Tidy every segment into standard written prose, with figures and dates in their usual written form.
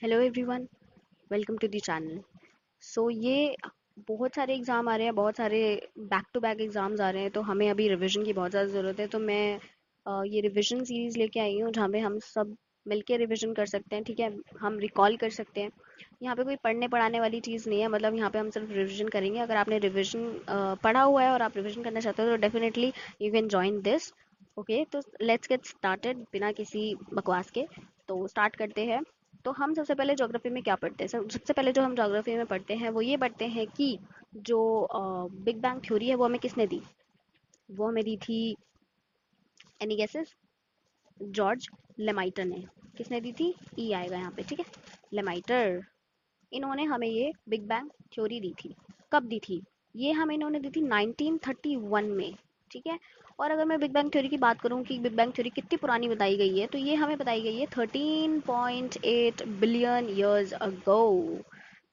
Hello everyone, welcome to the channel. ये बहुत सारे एग्ज़ाम आ रहे हैं, बहुत सारे बैक टू बैक एग्ज़ाम्स आ रहे हैं, तो हमें अभी रिवीजन की बहुत ज़्यादा ज़रूरत है। तो मैं ये रिवीजन सीरीज़ लेके आई हूँ जहाँ पे हम सब मिलके रिवीजन कर सकते हैं। ठीक है, हम रिकॉल कर सकते हैं। यहाँ पे कोई पढ़ने पढ़ाने वाली चीज़ नहीं है, मतलब यहाँ पे हम सिर्फ रिवीजन करेंगे। अगर आपने रिवीजन पढ़ा हुआ है और आप रिवीजन करना चाहते हो तो definitely you can join this. Okay, तो लेट्स गेट स्टार्टेड बिना किसी बकवास के। तो स्टार्ट करते हैं। तो हम सबसे पहले ज्योग्राफी में क्या पढ़ते हैं? सबसे पहले जो हम ज्योग्राफी में पढ़ते हैं वो ये पढ़ते हैं कि जो बिग बैंग थ्योरी है वो हमें किसने दी? वो हमें दी थी, एनी गेसेस? जॉर्ज लेमाइटर ने। किसने दी थी? ई आएगा यहाँ पे, ठीक है। लेमाइटर, इन्होंने हमें ये बिग बैंग थ्योरी दी थी। कब दी थी? ये हमें इन्होंने दी थी 1931 में, ठीक है। और अगर मैं बिग बैंग थ्योरी की बात करूं कि बिग बैंग थ्योरी कितनी पुरानी बताई गई है, तो ये हमें बताई गई है 13.8 बिलियन ईयर्स अगो।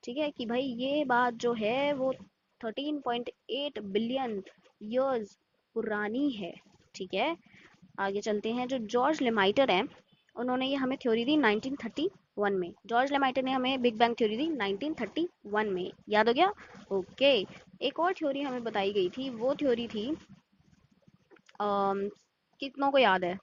ठीक है, कि भाई ये बात जो है वो 13.8 बिलियन ईयर्स पुरानी है। ठीक है, आगे चलते हैं। जो जॉर्ज लेमाइटर हैं, उन्होंने ये हमें थ्योरी दी 1931 में। जॉर्ज लेमाइटर ने हमें बिग बैंग थ्योरी दी 1931 में। याद हो गया? ओके। एक और थ्योरी हमें बताई गई थी, वो थ्योरी थी कितनों को याद है?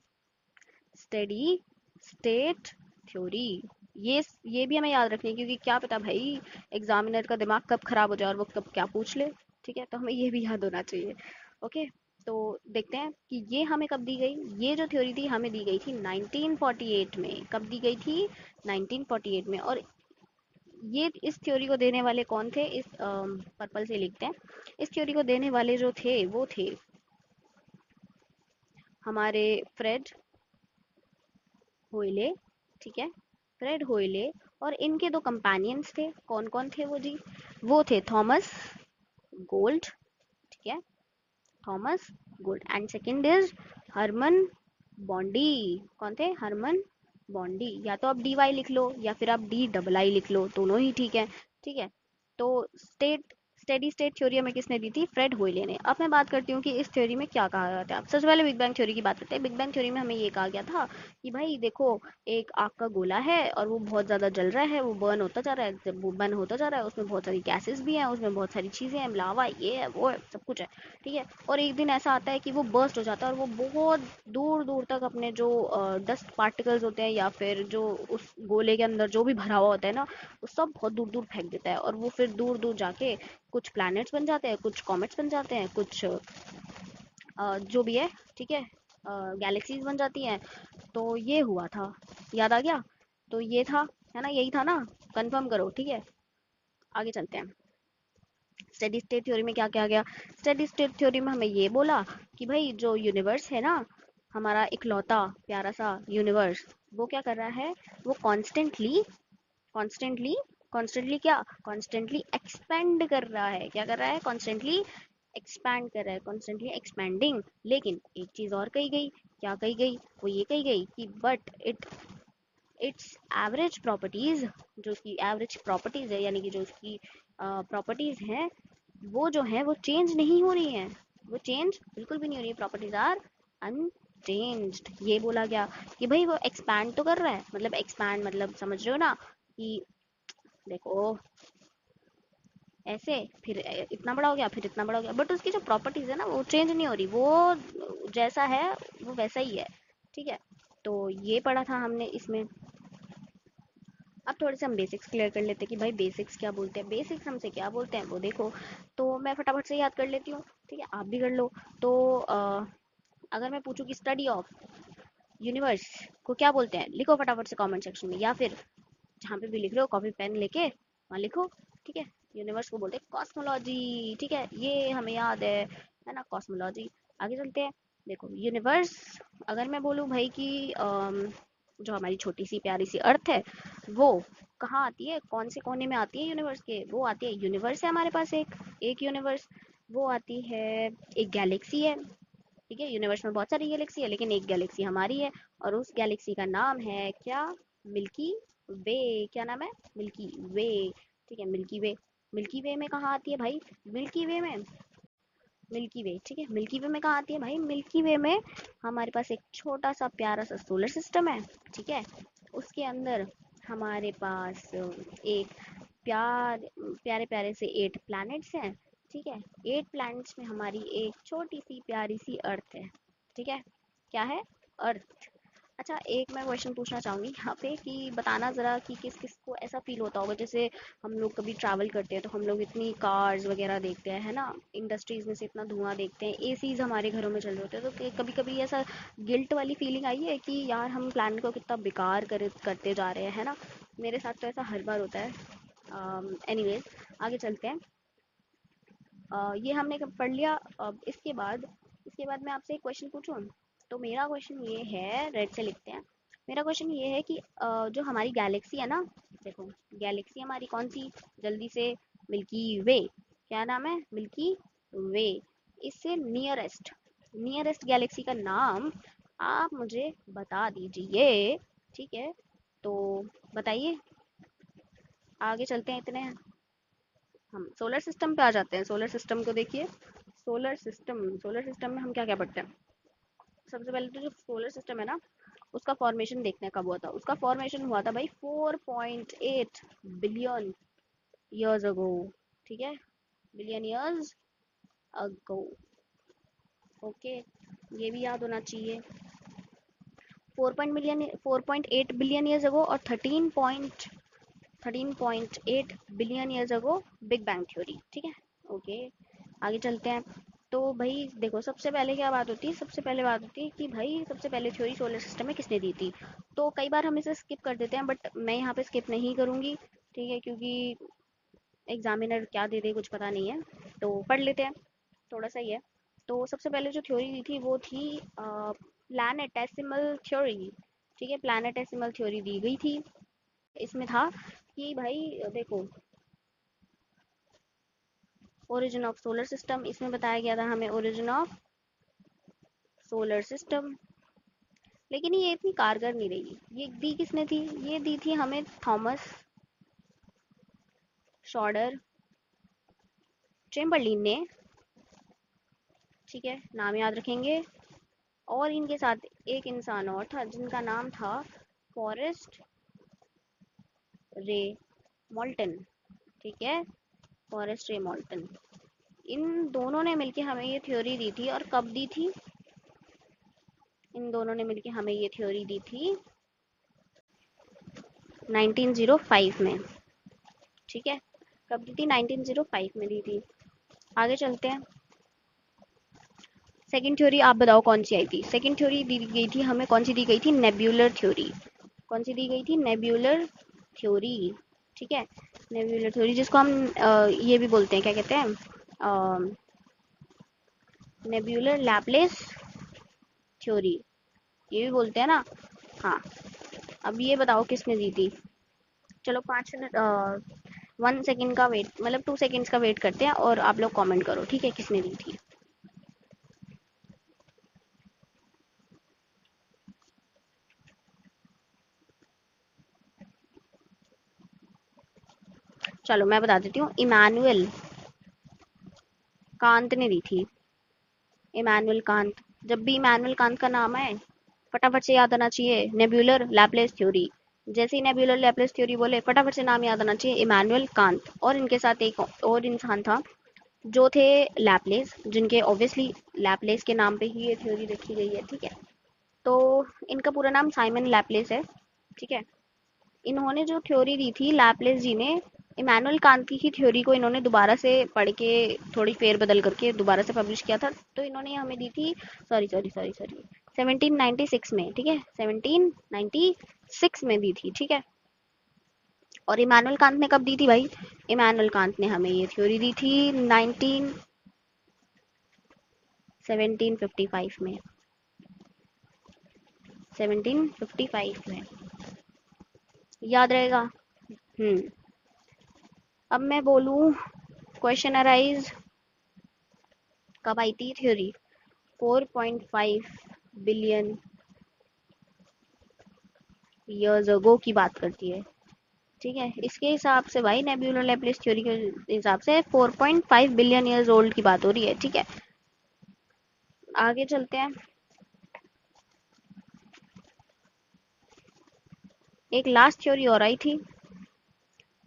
Steady state theory. ये भी हमें याद रखनी है, क्योंकि क्या पता भाई एग्जामिनर का दिमाग कब खराब हो जाए और वो कब क्या पूछ ले। ठीक है, तो हमें ये भी याद होना चाहिए। ओके, तो देखते हैं कि ये हमें कब दी गई। ये जो थ्योरी थी हमें दी गई थी 1948 में। कब दी गई थी? 1948 में। और ये इस थ्योरी को देने वाले कौन थे? इस पर्पल से लिखते हैं। इस थ्योरी को देने वाले जो थे वो थे हमारे फ्रेड होयले। ठीक है, फ्रेड होयले। और इनके दो कंपेनियंस थे। कौन कौन थे वो जी? वो थे थॉमस गोल्ड। ठीक है, Thomas Gold. And second is Hermann Bondi. कौन थे? हरमन बॉन्डी। या तो आप डी वाई लिख लो या फिर आप डी डबल आई लिख लो, दोनों ही ठीक है। ठीक है, तो स्टेडी स्टेट थ्योरी हमें किसने दी थी? फ्रेड होयले ने। अब मैं बात करती हूँ कि इस थ्योरी में क्या कहा जाता है। अब सबसे पहले बिग बैंग थ्योरी की बात करते हैं। बिग बैंग थ्योरी में हमें ये कहा गया था कि भाई देखो, एक आग का गोला है और वो बहुत ज़्यादा जल रहा है, वो बर्न होता जा रहा है। जब वो बर्न होता जा रहा है उसमें बहुत सारी गैसेस भी हैं, उसमें बहुत सारी चीज़ें हैं, लावा ये है वो है, सब कुछ है। ठीक है, और एक दिन ऐसा आता है कि वो बर्स्ट हो जाता है और वो बहुत दूर दूर तक अपने जो डस्ट पार्टिकल्स होते हैं या फिर जो उस गोले के अंदर जो भी भरा हुआ होता है ना, वो सब बहुत दूर दूर फेंक देता है। और वो फिर दूर दूर जाके कुछ प्लैनेट्स बन जाते हैं, कुछ कॉमेट्स बन जाते हैं, कुछ जो भी है, ठीक है, गैलेक्सीज बन जाती हैं। तो ये हुआ था। याद आ गया? तो ये था, है ना, यही था ना? कंफर्म करो, ठीक है। आगे चलते हैं। स्टेडी स्टेट थ्योरी में क्या क्या गया? स्टेडी स्टेट थ्योरी में हमें ये बोला कि भाई जो यूनिवर्स है ना, हमारा इकलौता प्यारा सा यूनिवर्स, वो क्या कर रहा है? वो कॉन्स्टेंटली कॉन्स्टेंटली कॉन्स्टेंटली क्या? कॉन्स्टेंटली एक्सपेंड कर रहा है। क्या कर रहा है? कॉन्स्टेंटली एक्सपैंड कर रहा है, कॉन्स्टेंटली एक्सपैंडिंग। लेकिन एक चीज और कही गई। क्या कही गई? वो ये कही गई कि बट इट्स एवरेज प्रॉपर्टीज, जो उसकी एवरेज प्रॉपर्टीज है, यानी कि जो उसकी प्रॉपर्टीज हैं, वो जो है वो चेंज नहीं हो रही हैं। वो चेंज बिल्कुल भी नहीं हो रही है। Properties are unchanged. ये बोला गया कि भाई वो एक्सपैंड तो कर रहा है, मतलब एक्सपैंड मतलब समझ रहे हो ना, कि देखो ऐसे, फिर इतना बड़ा हो गया, फिर इतना बड़ा हो गया, बट उसकी जो प्रॉपर्टीज है ना वो चेंज नहीं हो रही, वो जैसा है वो वैसा ही है। ठीक है, तो ये पढ़ा था हमने इसमें। अब थोड़े से हम बेसिक्स क्लियर कर लेते हैं कि भाई बेसिक्स क्या बोलते हैं, बेसिक्स हमसे क्या बोलते हैं वो देखो। तो मैं फटाफट से याद कर लेती हूँ, ठीक है, आप भी कर लो। तो अगर मैं पूछूं कि स्टडी ऑफ यूनिवर्स को क्या बोलते हैं, लिखो फटाफट से कमेंट सेक्शन में, या फिर जहाँ पे भी लिख रहे हो कॉपी पेन लेके वहाँ लिखो। ठीक है, यूनिवर्स को बोलते हैं कॉस्मोलॉजी। ठीक है, ये हमें याद है ना, कॉस्मोलॉजी। आगे चलते हैं। देखो यूनिवर्स, अगर मैं बोलूँ भाई कि जो हमारी छोटी सी प्यारी सी अर्थ है, वो कहाँ आती है, कौन से कोने में आती है यूनिवर्स के? वो आती है, यूनिवर्स है हमारे पास एक एक यूनिवर्स, वो आती है, एक गैलेक्सी है। ठीक है, यूनिवर्स में बहुत सारी गैलेक्सी है लेकिन एक गैलेक्सी हमारी है, और उस गैलेक्सी का नाम है क्या? मिल्की वे। क्या नाम है? मिल्की वे। ठीक है, मिल्की वे। मिल्की वे में कहाँ आती है भाई? मिल्की वे में, मिल्की वे, ठीक है, मिल्की वे में कहाँ आती है भाई? मिल्की वे में हमारे पास एक छोटा सा प्यारा सा सोलर सिस्टम है। ठीक है, उसके अंदर हमारे पास एक प्यारे प्यारे से 8 प्लैनेट्स हैं। ठीक है, 8 प्लैनेट्स में हमारी एक छोटी सी प्यारी सी अर्थ है। ठीक है, क्या है? अर्थ। अच्छा, एक मैं क्वेश्चन पूछना चाहूँगी यहाँ पे कि बताना ज़रा कि किस किस को ऐसा फील होता होगा, जैसे हम लोग कभी ट्रैवल करते हैं तो हम लोग इतनी कार्स वगैरह देखते हैं, है ना, इंडस्ट्रीज में से इतना धुआं देखते हैं, एसीज हमारे घरों में चल रहे होते हैं, तो कभी कभी ऐसा गिल्ट वाली फीलिंग आई है कि यार हम प्लान को कितना बेकार करते जा रहे हैं, है ना? मेरे साथ तो ऐसा हर बार होता है। एनीवेज, आगे चलते हैं। ये हमने पढ़ लिया। अब इसके बाद मैं आपसे एक क्वेश्चन पूछूं। तो मेरा क्वेश्चन ये है, रेड से लिखते हैं। मेरा क्वेश्चन ये है कि जो हमारी गैलेक्सी है ना, देखो, गैलेक्सी हमारी कौन सी, जल्दी से, मिल्की वे। क्या नाम है? मिल्की वे। इससे नियरेस्ट नियरेस्ट गैलेक्सी का नाम आप मुझे बता दीजिए। ठीक है, तो बताइए। आगे चलते हैं, इतने हम सोलर सिस्टम पे आ जाते हैं। सोलर सिस्टम को देखिए। सोलर सिस्टम में हम क्या क्या पढ़ते हैं? सबसे पहले तो जो सोलर सिस्टम है ना, उसका फॉर्मेशन देखने कब हुआ था। उसका फॉर्मेशन हुआ था भाई 4.8 बिलियन ईयर्स अगो। ठीक है, बिलियन ईयर्स अगो। ओके, ये भी याद होना चाहिए। 4.8 बिलियन ईयर्स अगो और 13.8 billion years ago big bang theory. ठीक है, ओके, आगे चलते हैं। तो भाई देखो, सबसे पहले क्या बात होती है? सबसे पहले बात होती है कि भाई सबसे पहले थ्योरी सोलर सिस्टम में किसने दी थी। तो कई बार हम इसे स्किप कर देते हैं, बट मैं यहाँ पे स्किप नहीं करूँगी। ठीक है, क्योंकि एग्जामिनर क्या दे दे कुछ पता नहीं है, तो पढ़ लेते हैं, थोड़ा सा ही है। तो सबसे पहले जो थ्योरी दी थी वो थी प्लानेटेसिमल थ्योरी। ठीक है, प्लानेटेसिमल थ्योरी दी गई थी। इसमें था कि भाई देखो, ओरिजिन ऑफ सोलर सिस्टम, इसमें बताया गया था हमें ओरिजिन ऑफ सोलर सिस्टम। लेकिन ये इतनी कारगर नहीं रही। ये दी किसने थी? ये दी थी हमें थॉमस शॉर्डर चेम्बरलिन ने। ठीक है, नाम याद रखेंगे। और इनके साथ एक इंसान और था जिनका नाम था फॉरेस्ट रे मॉल्टन। ठीक है, फॉरेस्ट रे मॉल्टन। इन दोनों ने मिलके हमें ये थ्योरी दी थी। और कब दी थी? इन दोनों ने मिलके हमें ये थ्योरी दी थी 1905 में। ठीक है, कब दी थी? 1905 में दी थी। आगे चलते हैं। सेकंड थ्योरी आप बताओ कौन सी आई थी? सेकंड थ्योरी दी गई थी हमें, कौन सी दी गई थी? Nebular theory. कौन सी दी गई थी? Nebular theory. ठीक है, नेब्यूलर थ्योरी, जिसको हम ये भी बोलते हैं, क्या कहते हैं, नेब्यूलर लैपलेस थ्योरी, ये भी बोलते हैं ना। हाँ, अब ये बताओ किसने दी थी? चलो 5 मिनट, 1 सेकेंड का वेट, मतलब 2 सेकेंड्स का वेट करते हैं और आप लोग कमेंट करो, ठीक है, किसने दी थी। चलो मैं बता देती हूँ, इमानुएल कांत ने दी थी। इमानुएल कांत। जब भी इमानुएल कांत का नाम आए, फटाफट से याद आना चाहिए नेब्यूलर लैपलेस थ्योरी। जैसे ही नेब्यूलर लैपलेस थ्योरी बोले, फटाफट से नाम याद आना चाहिए, इमानुएल कांत। और इनके साथ एक और इंसान था जो थे लैपलेस, जिनके ऑब्वियसली लैपलेस के नाम पे ही ये थ्योरी रखी गई है। ठीक है, तो इनका पूरा नाम साइमन लैपलेस है। ठीक है, इन्होंने जो थ्योरी दी थी लैपलेस जी ने, इमानुएल कांत की ही थ्योरी को इन्होंने दोबारा से पढ़ के, थोड़ी फेर बदल करके दोबारा से पब्लिश किया था। तो इन्होंने हमें दी थी, सॉरी सॉरी सॉरी सॉरी, 1796 में। ठीक है, 1796 में दी थी। ठीक है, और इमानुएल कांत ने कब दी थी भाई? इमानुएल कांत ने हमें ये थ्योरी दी थी 1755 में। 1755 में, याद रहेगा। हम्म। अब मैं बोलूं, क्वेश्चन अराइज, कब आई थी थ्योरी? 4.5 बिलियन ईयर्स अगो की बात करती है। ठीक है, इसके हिसाब से भाई, नेबुलर लैपलेस थ्योरी के हिसाब से 4.5 बिलियन ईयर्स ओल्ड की बात हो रही है। ठीक है, आगे चलते हैं। एक लास्ट थ्योरी और आई थी,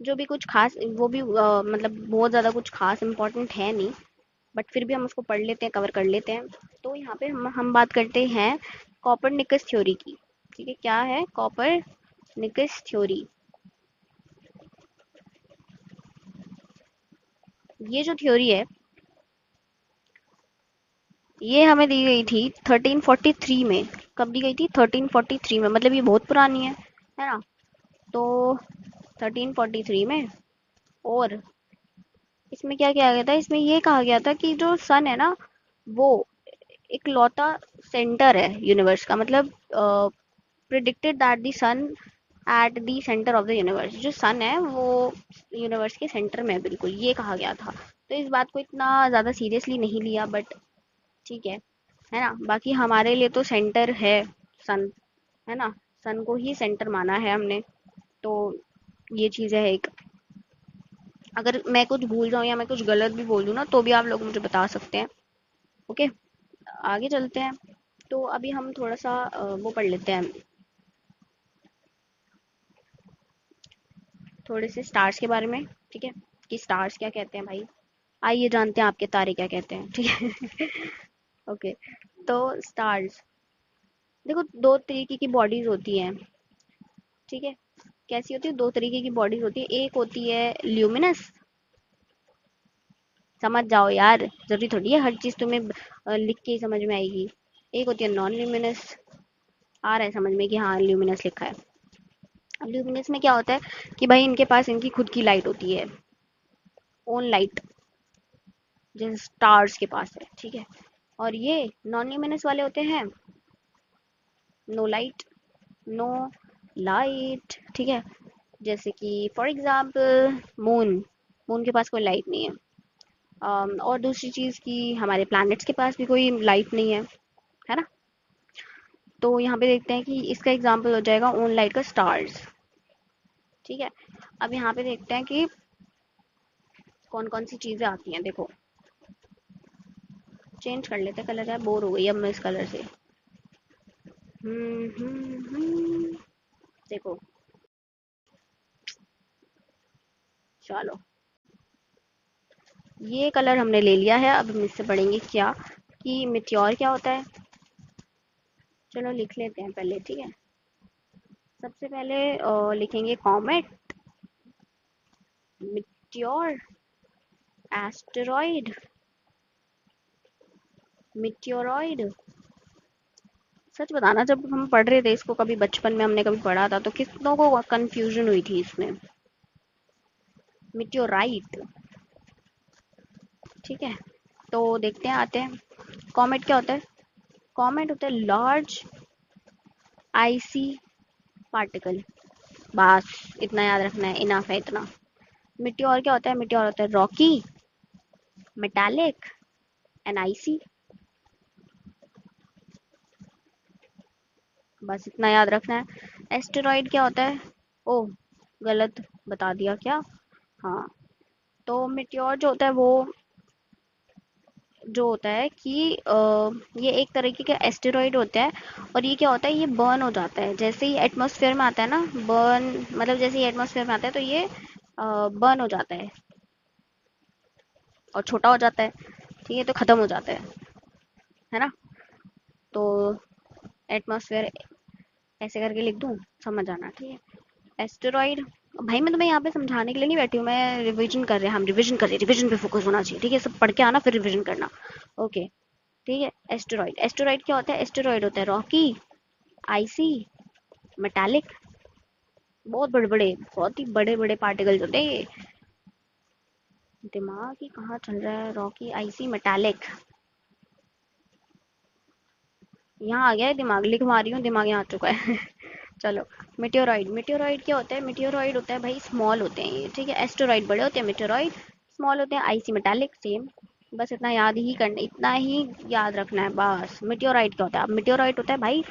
जो भी कुछ खास, वो भी मतलब बहुत ज़्यादा कुछ खास इम्पोर्टेंट है नहीं, बट फिर भी हम उसको पढ़ लेते हैं, कवर कर लेते हैं। तो यहाँ पे हम बात करते हैं कॉपरनिकस थ्योरी की। ठीक है, क्या है कॉपरनिकस थ्योरी? ये जो थ्योरी है, ये हमें दी गई थी 1343 में। कब दी गई थी? 1343 में, मतलब ये बहुत पुरानी है ना? तो 1343 में। और इसमें क्या किया गया था? इसमें ये कहा गया था कि जो सन है ना, वो एक लौता सेंटर है यूनिवर्स का, मतलब predicted that the sun at the centre of the universe. जो सन है वो यूनिवर्स के सेंटर में है, बिल्कुल, ये कहा गया था। तो इस बात को इतना ज़्यादा सीरियसली नहीं लिया, बट ठीक है ना? बाकी हमारे लिए तो सेंटर है सन, है ना? सन को ही सेंटर माना है हमने। तो ये चीज़ है एक। अगर मैं कुछ भूल जाऊँ या मैं कुछ गलत भी बोल दूँ ना, तो भी आप लोग मुझे बता सकते हैं। ओके, आगे चलते हैं। तो अभी हम थोड़ा सा वो पढ़ लेते हैं, थोड़े से स्टार्स के बारे में। ठीक है, कि स्टार्स क्या कहते हैं भाई। आइए जानते हैं आपके तारे क्या कहते हैं। ठीक है। ओके, तो स्टार्स, देखो दो तरीके की बॉडीज होती हैं। ठीक है, कैसी होती है? दो तरीके की बॉडीज होती है। एक होती है ल्यूमिनस, समझ जाओ यार, जरूरी थोड़ी है हर चीज तुम्हें लिख के ही समझ में आएगी। एक होती है नॉन ल्यूमिनस। आ रहा है समझ में कि हाँ ल्यूमिनस लिखा है? अब ल्यूमिनस में क्या होता है कि भाई इनके पास इनकी खुद की लाइट होती है, ओन लाइट, जैसे स्टार्स के पास है। ठीक है, और ये नॉन ल्यूमिनस वाले होते हैं नो लाइट, नो लाइट। ठीक है, जैसे कि फॉर एग्जाम्पल मून, मून के पास कोई लाइट नहीं है। और दूसरी चीज़ कि हमारे प्लैनेट्स के पास भी कोई लाइट नहीं है ना? तो यहाँ पे देखते हैं कि इसका एग्जाम्पल हो जाएगा ऑन लाइट का स्टार्स। ठीक है, अब यहाँ पे देखते हैं कि कौन कौन सी चीज़ें आती हैं। देखो, चेंज कर लेते हैं कलर, यार बोर हो गई अब मैं इस कलर से। हम्म। देखो, चलो ये कलर हमने ले लिया है। अब हम इससे पढ़ेंगे क्या, कि मिट्योर क्या होता है। चलो लिख लेते हैं पहले। ठीक है, सबसे पहले लिखेंगे कॉमेट, मिट्योर, एस्टेरॉइड, मिट्योरॉइड। सच बताना, जब हम पढ़ रहे थे इसको कभी बचपन में, हमने कभी पढ़ा था तो कितनों को कंफ्यूजन हुई थी इसमें। मिट्योराइट। ठीक है, तो देखते हैं, आते हैं। कॉमेट क्या होता है? कॉमेट होता है लार्ज आईसी पार्टिकल। बस इतना याद रखना है, इनफ है इतना। मिट्योर क्या होता है? मिट्योर होता है रॉकी, मेटालिक एंड आईसी। बस इतना याद रखना है। एस्टेरॉइड क्या होता है? ओह, गलत बता दिया क्या? हाँ, तो मिट्योर जो होता है वो जो होता है कि ये एक तरीके का एस्टेरॉइड होता है। और ये क्या होता है? ये बर्न हो जाता है जैसे ही एटमॉस्फेयर में आता है ना। बर्न मतलब जैसे ही एटमॉस्फेयर में आता है तो ये बर्न हो जाता है और छोटा हो जाता है। ठीक है, तो खत्म हो जाता है ना? तो एटमॉस्फेयर ऐसे करके लिख दूं, समझ आना। ठीक है, एस्टेरॉइड। भाई मैं तुम्हें यहाँ पे समझाने के लिए नहीं बैठी हूँ, मैं रिवीजन कर रहे हैं, हम रिवीजन कर रहे हैं, रिवीजन पे फोकस होना चाहिए। ठीक है, सब पढ़ के आना फिर रिवीजन करना। ओके, ठीक है। एस्टेरॉइड, एस्टेरॉइड क्या होता है? एस्टेरॉइड होता है रॉकी, आईसी, मेटालिक। बहुत बड़े बड़े, बहुत ही बड़े बड़े पार्टिकल्स होते हैं ये। दिमाग ही कहाँ चल रहा है? Rocky, IC, metallic. यहाँ आ गया है दिमाग, लिख मारी हूँ, दिमाग यहाँ आ चुका है। चलो, मेटेओरॉइड, मेटेओरॉइड क्या होता है? मेटेओरॉइड होता है भाई स्मॉल होते हैं ये। ठीक है, एस्टेरॉइड बड़े होते हैं, मेटेओरॉइड स्मॉल होते हैं। IC, metallic same. बस इतना याद ही करना, इतना ही याद रखना है बस। मेटेओराइट क्या होता है? अब मेटेओराइट होता है भाई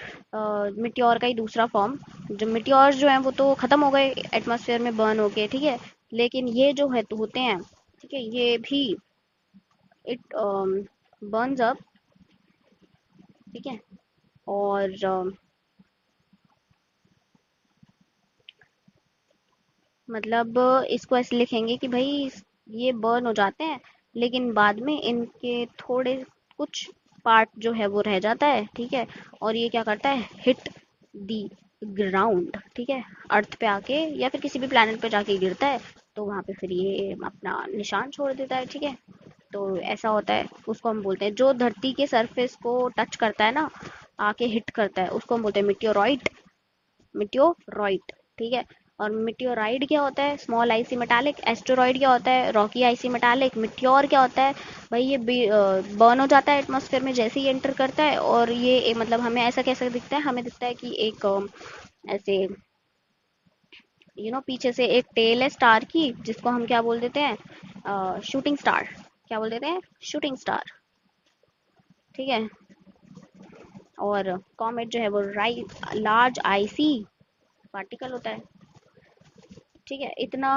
मिट्योर का ही दूसरा फॉर्म। जो मिट्योर जो है वो तो खत्म हो गए एटमॉस्फेयर में बर्न होके। ठीक है, लेकिन ये जो है तो होते हैं, ठीक है, ये भी इट बर्न्स अप। ठीक है, और मतलब इसको ऐसे लिखेंगे कि भाई ये बर्न हो जाते हैं, लेकिन बाद में इनके थोड़े कुछ पार्ट जो है वो रह जाता है, ठीक है। और ये क्या करता है, हिट दी ग्राउंड, ठीक है, अर्थ पे आके या फिर किसी भी प्लेनेट पे जाके गिरता है, तो वहां पे फिर ये अपना निशान छोड़ देता है, ठीक है। तो ऐसा होता है, उसको हम बोलते हैं जो धरती के सरफेस को टच करता है ना, आके हिट करता है, उसको हम बोलते हैं मिटियोरॉइड। मिटियोरॉइड, ठीक है। और मिटियोराइड क्या होता है, स्मॉल आइसी मेटालिक। एस्टेरॉइड क्या होता है, रॉकी आइसी मेटालिक। मिट्योर क्या होता है, भाई ये बर्न हो जाता है एटमॉस्फेयर में जैसे ही एंटर करता है, और ये मतलब हमें ऐसा कैसा दिखता है, हमें दिखता है कि एक ऐसे पीछे से एक टेल है स्टार की, जिसको हम क्या बोल देते हैं, शूटिंग स्टार। क्या बोल देते हैं, शूटिंग स्टार, ठीक है। और कॉमेट जो है वो लार्ज आईसी पार्टिकल होता है, ठीक है। इतना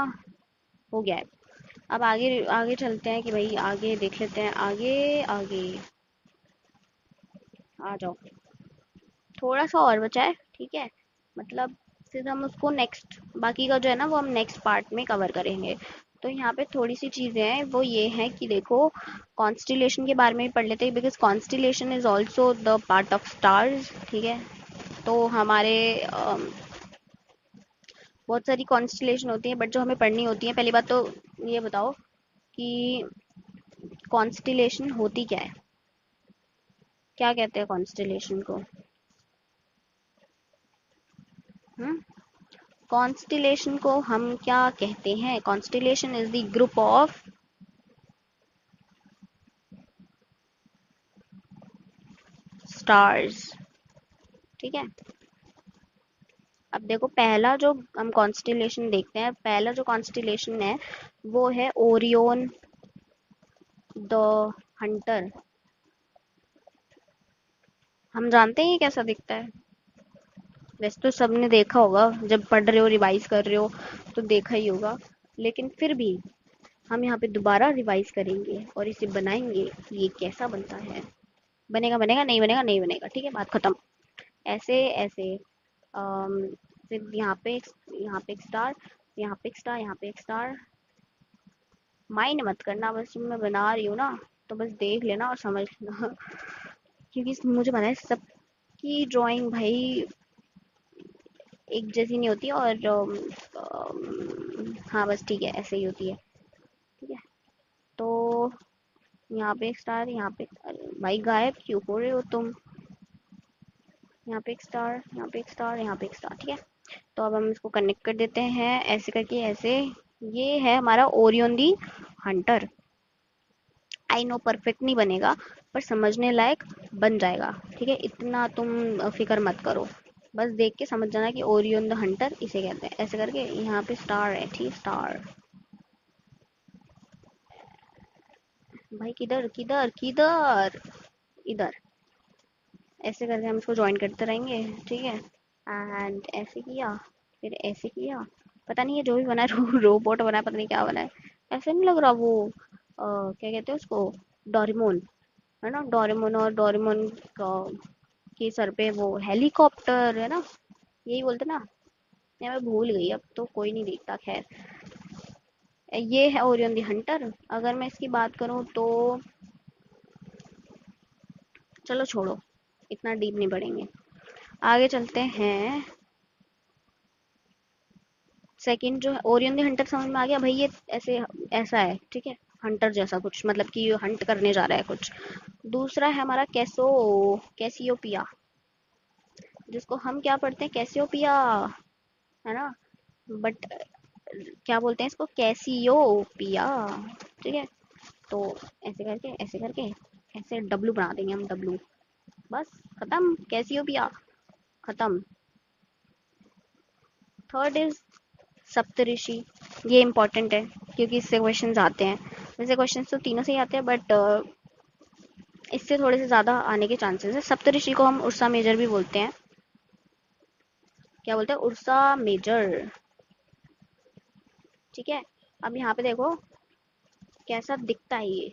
हो गया है। अब आगे आगे चलते हैं कि भाई आगे देख लेते हैं, आगे आगे आ जाओ। थोड़ा सा और बचा है, ठीक है। मतलब फिर हम उसको नेक्स्ट, बाकी का जो है ना वो हम नेक्स्ट पार्ट में कवर करेंगे। तो यहाँ पे थोड़ी सी चीजें हैं, वो ये है कि देखो, कॉन्स्टिलेशन के बारे में भी पढ़ लेते हैं, because constellation is also the part of stars, ठीक है। तो हमारे बहुत सारी कॉन्स्टिलेशन होती है, बट जो हमें पढ़नी होती है, पहली बात तो ये बताओ कि कॉन्स्टिलेशन होती क्या है, क्या कहते हैं कॉन्स्टिलेशन को। हम्म कॉन्स्टिलेशन को हम क्या कहते हैं, constellation is the group of stars, ठीक है। अब देखो, पहला जो हम कॉन्स्टिलेशन देखते हैं, पहला जो कॉन्स्टिलेशन है वो है ओरियन द हंटर। हम जानते हैं ये कैसा दिखता है, वैसे तो सबने देखा होगा, जब पढ़ रहे हो रिवाइज कर रहे हो तो देखा ही होगा, लेकिन फिर भी हम यहाँ पे दोबारा रिवाइज करेंगे और इसे बनाएंगे कि ये कैसा बनता है। बनेगा बनेगा, नहीं बनेगा नहीं बनेगा, ठीक है, बात खत्म। ऐसे ऐसे फिर यहाँ पे एक स्टार, यहाँ पे एक स्टार, यहाँ पे एक स्टार। माइंड मत करना, बस मैं बना रही हूँ ना, तो बस देख लेना और समझ लेना क्योंकि मुझे पता है सबकी ड्राइंग भाई एक जैसी नहीं होती, और हाँ बस ठीक है, ऐसे ही होती है, ठीक है। तो यहाँ पे एक स्टार, यहाँ पे अरे भाई गायब क्यों हो रहे हो तुम, यहाँ पे एक स्टार, यहाँ पे एक स्टार, यहाँ पे एक स्टार, ठीक है। तो अब हम इसको कनेक्ट कर देते हैं ऐसे करके, ऐसे। ये है हमारा Orion the Hunter. I know perfect नहीं बनेगा, पर समझने लायक बन जाएगा, ठीक है। इतना तुम फिक्र मत करो, बस देख के समझ जाना कि ओरियन द हंटर इसे कहते हैं, ऐसे करके। यहाँ पे स्टार है, ठीक, स्टार। भाई किधर किधर किधर, इधर। ऐसे करके हम इसको ज्वाइन करते रहेंगे, ठीक है। एंड ऐसे किया, फिर ऐसे किया। पता नहीं ये जो भी बना है रोबोट बना है, पता नहीं क्या बना है। ऐसे नहीं लग रहा वो क्या कहते हैं उसको, डोरेमोन, है ना, डोरेमोन। और डोरेमोन का के सर पे वो हेलीकॉप्टर है ना, यही बोलते ना, या मैं भूल गई, अब तो कोई नहीं देखता, खैर। ये है ओरियन दी हंटर। अगर मैं इसकी बात करूं तो चलो छोड़ो, इतना डीप नहीं पढ़ेंगे, आगे चलते हैं। सेकंड जो है ओरियन दी हंटर, समझ में आ गया भाई, ये ऐसे ऐसा है, ठीक है, हंटर जैसा कुछ, मतलब कि हंट करने जा रहा है कुछ। दूसरा है हमारा कैसियोपिया, जिसको हम क्या पढ़ते हैं, कैसियोपिया, है ना, बट क्या बोलते हैं इसको, कैसियोपिया, ठीक है। तो ऐसे करके ऐसे करके ऐसे डब्लू बना देंगे हम, डब्लू, बस खत्म, कैसियोपिया खत्म। थर्ड इज सप्तऋषि। ये इंपॉर्टेंट है क्योंकि इससे क्वेश्चंस आते हैं, वैसे क्वेश्चंस तो तीनों से ही आते हैं, बट इससे थोड़े से ज्यादा आने के चांसेस है। सप्तऋषि को हम उर्सा मेजर भी बोलते हैं, क्या बोलते हैं, उर्सा मेजर, ठीक है। अब यहाँ पे देखो कैसा दिखता है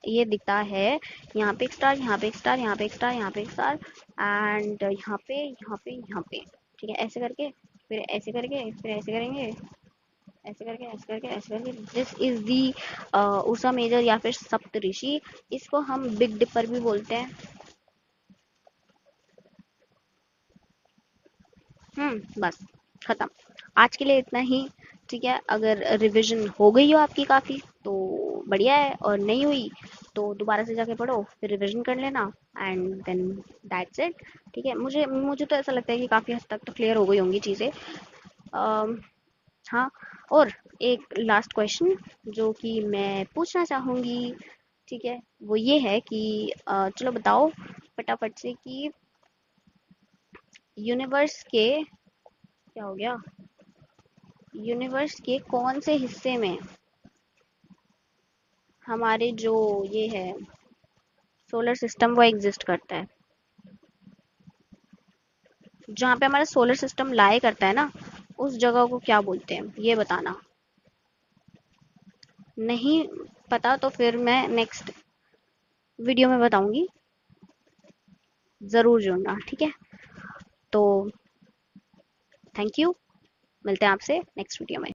ये दिखता है, यहाँ पे एक स्टार, यहाँ पे एक स्टार, यहाँ पे एक स्टार, यहाँ पे एक स्टार, एंड यहाँ पे, यहाँ पे, यहाँ पे, ठीक है, ऐसे करके, फिर ऐसे करके, फिर ऐसे करेंगे, ऐसे करके ऐसे करके ऐसे करके, this is the Ursa Major या फिर सप्तऋषि। इसको हम बिग डिपर भी बोलते हैं। बस खत्म। आज के लिए इतना ही। ठीक है, अगर रिवीजन हो गई हो आपकी काफ़ी तो बढ़िया है, और नहीं हुई तो दोबारा से जाके पढ़ो, फिर रिवीजन कर लेना, एंड देन दैट्स इट। ठीक है, मुझे मुझे तो ऐसा लगता है कि काफ़ी हद तक तो क्लियर हो गई होंगी चीज़ें। अम, हाँ, और एक लास्ट क्वेश्चन जो कि मैं पूछना चाहूँगी, ठीक है, वो ये है कि चलो बताओ फटाफट से कि यूनिवर्स के, क्या हो गया, यूनिवर्स के कौन से हिस्से में हमारे जो ये है सोलर सिस्टम वो एग्जिस्ट करता है। जहाँ पे हमारा सोलर सिस्टम लाई करता है ना, उस जगह को क्या बोलते हैं ये बताना। नहीं पता तो फिर मैं नेक्स्ट वीडियो में बताऊंगी, ज़रूर जुड़ना, ठीक है। तो थैंक यू, मिलते हैं आपसे नेक्स्ट वीडियो में।